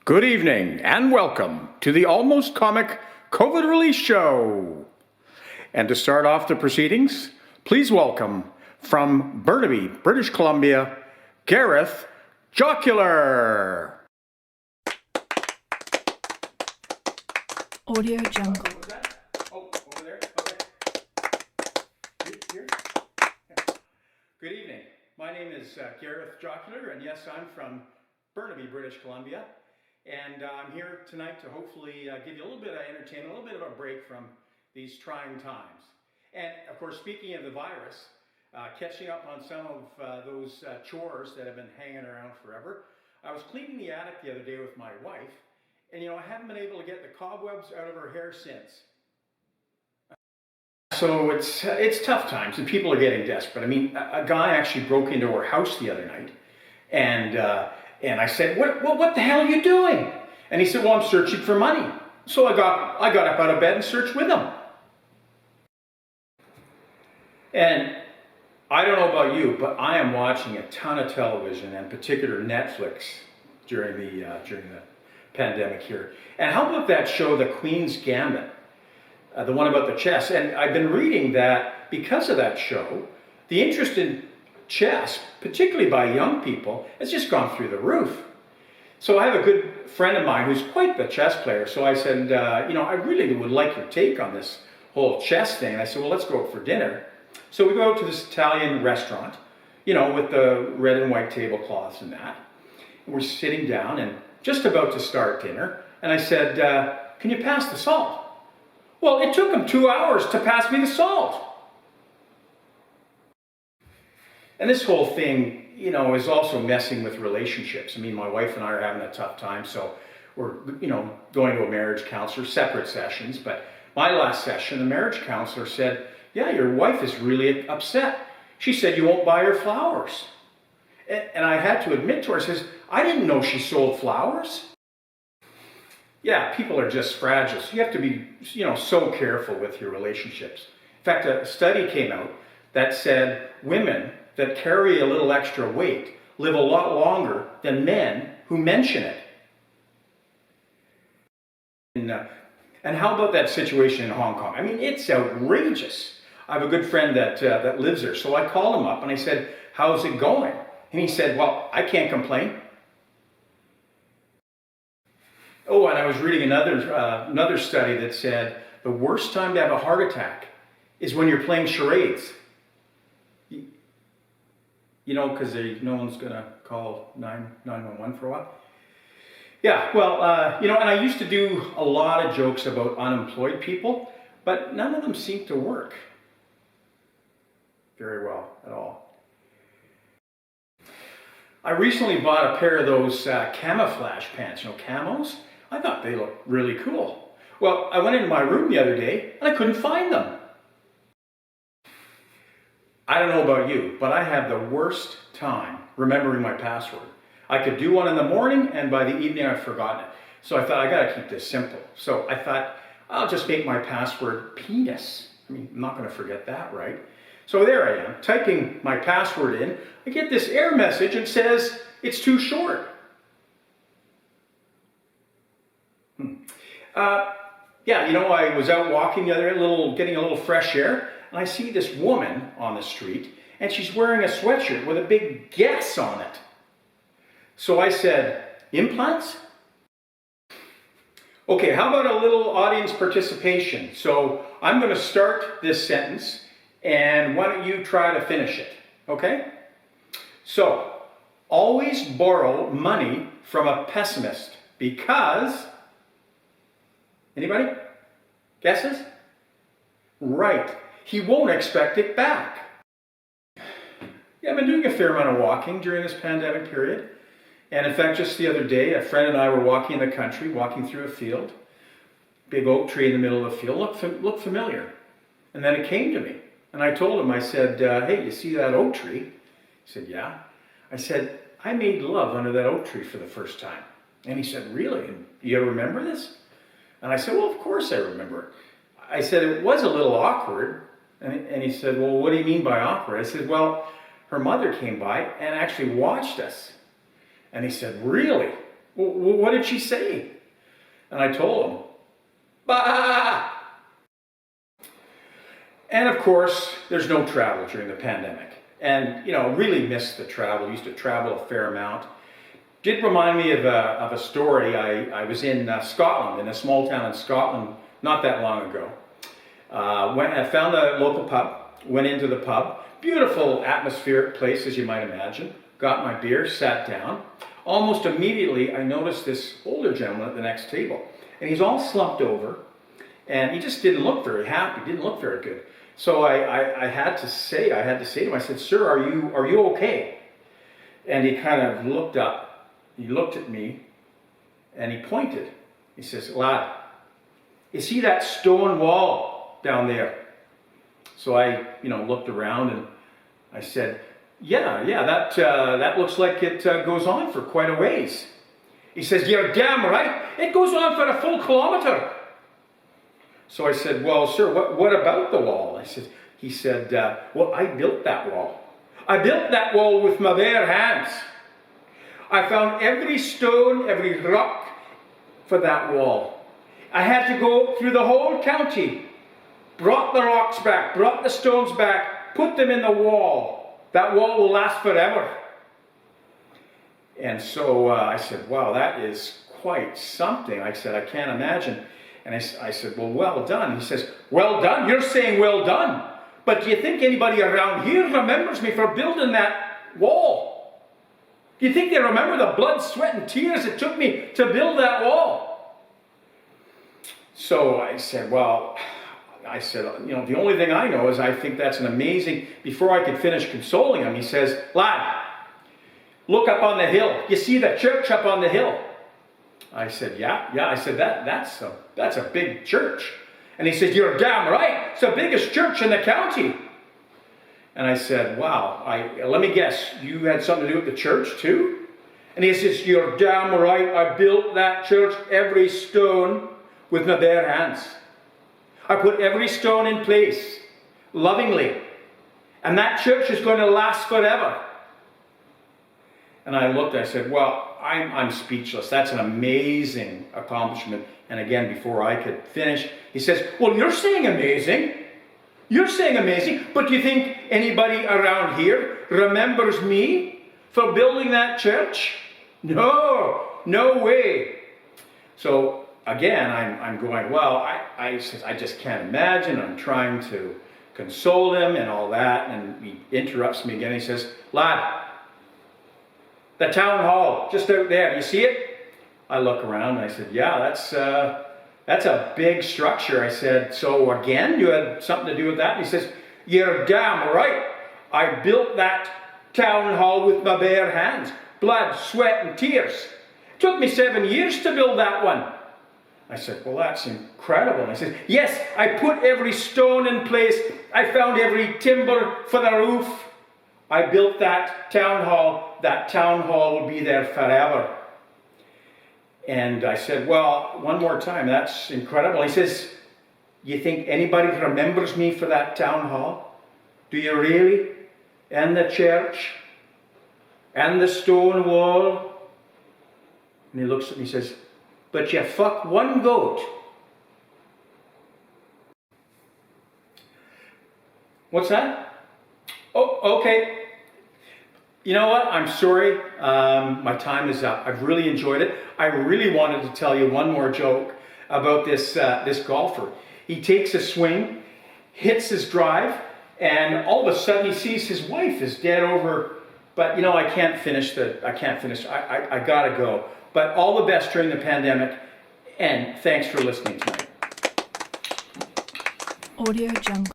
Good evening and welcome to the Almost Comic COVID Release Show. And to start off the proceedings, please welcome from Burnaby, British Columbia, Gareth Jocular. Audio Jungle. What was that? Oh, over there? Okay. Here? Good evening. My name is Gareth Jocular, and yes, I'm from Burnaby, British Columbia. And I'm here tonight to hopefully give you a little bit of entertainment, a little bit of a break from these trying times. And of course, speaking of the virus, catching up on some of those chores that have been hanging around forever. I was cleaning the attic the other day with my wife, and I haven't been able to get the cobwebs out of her hair since. So it's tough times, and people are getting desperate. I mean, a guy actually broke into her house the other night, and I said, what the hell are you doing? And he said, well, I'm searching for money. So I got up out of bed and searched with him. And I don't know about you, but I am watching a ton of television, and in particular Netflix, during the pandemic here. And how about that show, The Queen's Gambit? The one about the chess. And I've been reading that because of that show, the interest in chess, particularly by young people, has just gone through the roof. So I have a good friend of mine who's quite the chess player. So I said, I really would like your take on this whole chess thing. And I said, well, let's go out for dinner. So we go out to this Italian restaurant, with the red and white tablecloths and that. And we're sitting down and just about to start dinner. And I said, can you pass the salt? Well, it took him 2 hours to pass me the salt. And this whole thing, is also messing with relationships. I mean, my wife and I are having a tough time, so we're, going to a marriage counselor, separate sessions. But my last session, the marriage counselor said, yeah, your wife is really upset. She said you won't buy her flowers. And I had to admit to her, I says, I didn't know she sold flowers. Yeah, people are just fragile. So you have to be, so careful with your relationships. In fact, a study came out that said women that carry a little extra weight live a lot longer than men who mention it. And how about that situation in Hong Kong? I mean, it's outrageous. I have a good friend that lives there, so I called him up and I said, how's it going? And he said, well, I can't complain. Oh, and I was reading another study that said the worst time to have a heart attack is when you're playing charades. Because no one's going to call 911 for a while. Yeah, well, and I used to do a lot of jokes about unemployed people, but none of them seem to work very well at all. I recently bought a pair of those camouflage pants, camos. I thought they looked really cool. Well, I went into my room the other day and I couldn't find them. I don't know about you, but I have the worst time remembering my password. I could do one in the morning, and by the evening I've forgotten it. So I thought, I gotta keep this simple. So I thought, I'll just make my password penis. I mean, I'm not gonna forget that, right? So there I am, typing my password in. I get this error message and says, it's too short. I was out walking the other day, getting a little fresh air, and I see this woman on the street, and she's wearing a sweatshirt with a big guess on it. So I said, implants? Okay, how about a little audience participation? So I'm going to start this sentence, and why don't you try to finish it, okay? So, always borrow money from a pessimist because... Anybody? Guesses? Right. He won't expect it back. Yeah, I've been doing a fair amount of walking during this pandemic period. And in fact, just the other day, a friend and I were walking in the country, walking through a field. Big oak tree in the middle of the field. Looked familiar. And then it came to me. And I told him, I said, hey, you see that oak tree? He said, yeah. I said, I made love under that oak tree for the first time. And he said, really? And you remember this? And I said, well, of course I remember it. I said, it was a little awkward. And he said, well, what do you mean by awkward? I said, well, her mother came by and actually watched us. And he said, really? What did she say? And I told him, bah! And of course, there's no travel during the pandemic. And, really missed the travel. Used to travel a fair amount. Did remind me of a story. I was in Scotland, in a small town in Scotland, not that long ago. When I found a local pub, went into the pub. Beautiful atmospheric place, as you might imagine. Got my beer, sat down. Almost immediately, I noticed this older gentleman at the next table. And he's all slumped over. And he just didn't look very happy, didn't look very good. So I had to say to him, I said, "Sir, are you okay?" And he kind of looked up, he looked at me, and he pointed. He says, "Lad, you see that stone wall down there?" So I, looked around and I said, yeah, that looks like it goes on for quite a ways. He says, "You're damn right, it goes on for a full kilometer." So I said, "Well, sir, what about the wall?" He said, "Well, I built that wall. I built that wall with my bare hands. I found every stone, every rock for that wall. I had to go through the whole county, brought the rocks back, brought the stones back, put them in the wall. That wall will last forever." And so I said, "Wow, that is quite something." I said, "I can't imagine." And I said, well done." He says, "Well done? You're saying well done. But do you think anybody around here remembers me for building that wall? Do you think they remember the blood, sweat, and tears it took me to build that wall?" So I said, "The only thing I know is I think that's an amazing..." Before I could finish consoling him, he says, "Lad, look up on the hill. You see the church up on the hill?" I said, yeah. I said, that's a big church. And he said, "You're damn right. It's the biggest church in the county." And I said, "Wow, let me guess, you had something to do with the church too?" And he says, "You're damn right. I built that church, every stone, with my bare hands. I put every stone in place, lovingly. And that church is going to last forever." And I looked, I said, "Well, I'm speechless. That's an amazing accomplishment." And again, before I could finish, he says, "Well, you're saying amazing. You're saying amazing, but do you think anybody around here remembers me for building that church? No way." So again, I'm going, well, I just can't imagine. I'm trying to console him and all that. And he interrupts me again. He says, "Lad, the town hall, just out there, you see it?" I look around and I said, "Yeah, that's a big structure." I said, "So again, you had something to do with that?" And he says, "You're damn right. I built that town hall with my bare hands. Blood, sweat, and tears. It took me 7 years to build that one." I said, "Well, that's incredible." And he says, "Yes, I put every stone in place. I found every timber for the roof. I built that town hall. That town hall will be there forever." And I said, "Well, one more time, that's incredible." He says, "You think anybody remembers me for that town hall? Do you really? And the church? And the stone wall?" And he looks at me and says, "But you fuck one goat." What's that? Oh, okay. You know what? I'm sorry. My time is up. I've really enjoyed it. I really wanted to tell you one more joke about this golfer. He takes a swing, hits his drive, and all of a sudden he sees his wife is dead over. But I can't finish. I gotta go. But all the best during the pandemic, and thanks for listening tonight. Audio Jungle.